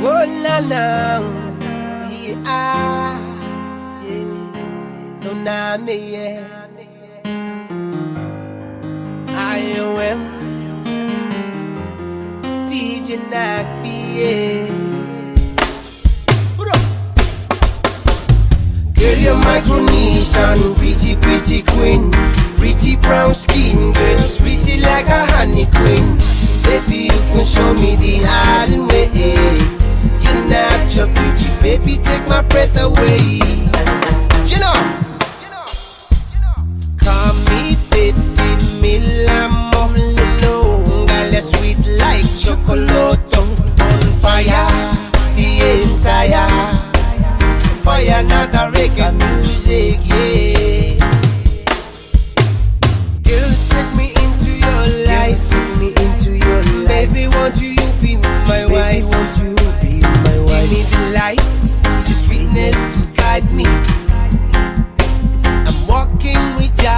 Oh na na, yeah, no na me yeah. I am DJ Nagby, yeah. Girl, you're Micronesian, pretty queen, pretty brown skin, girl, pretty like a honey queen. Baby, you can show me the island way. You're natural beauty, baby, take my breath away. You know, call me baby, me l'amor lunga, le sweet like chocolate on fire, the entire fire, not a reggae music, yeah. Girl, take me into your life, take me into your life. Baby, won't you be my wife? Won't you be my wife? Give me the lights, your sweetness guide me. I'm walking with ya.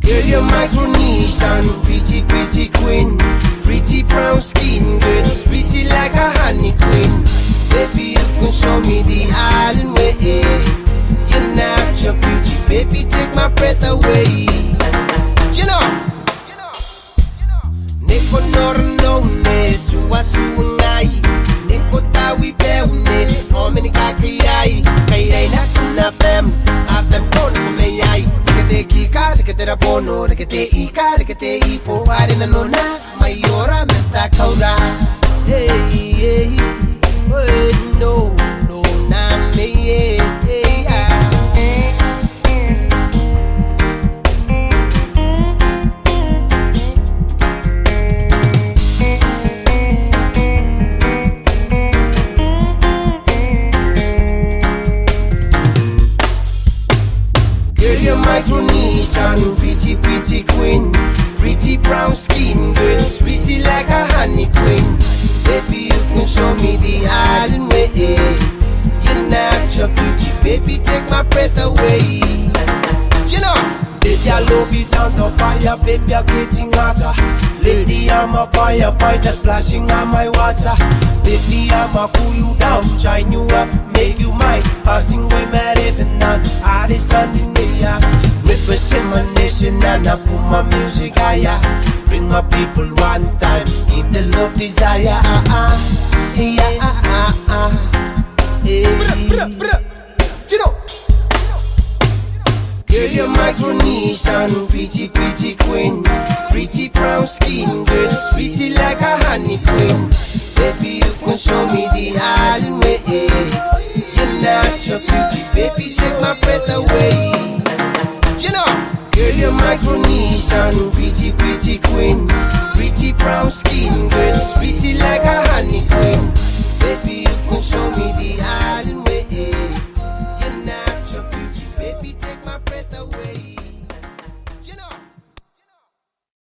Girl, you're Micronesian, pretty queen, pretty brown skin, girl, pretty like a honey queen. Baby, you can show me the island way. You're natural beauty, baby, take my breath away. You know, Neko norno ne suwasuungai, Neko tawi beune, omeni kakiyai, kairai na kuna bem, abem kono kumeyai. Rekete kika, rekete rabono, rekete ika, rekete ipo, arena nona, mayora menta kaura. Hey, hey. No, not me, yeah. Girl, you're Micronesian, pretty queen, pretty brown skin, girl, pretty like a honey queen. Baby, you can show me the island way. You're natural beauty, baby, take my breath away. You know, baby, your love is on the fire, baby, you're getting hotter. Lady, I'm a firefighter, splashing on my water. Baby, I'ma cool you down, shine you up, make you mine. Passing way, mad even now, artists on the mayor. Represent my nation and I put my music higher. Bring my people one time, give the love desire. You know, girl, you're Micronesian, pretty queen, pretty brown skin, girl, pretty like a honey queen. Baby, you can show me the island way. You're natural beauty, baby, take my breath away. You know, girl, you're Micronesian, pretty queen, pretty brown skin, girl, pretty like a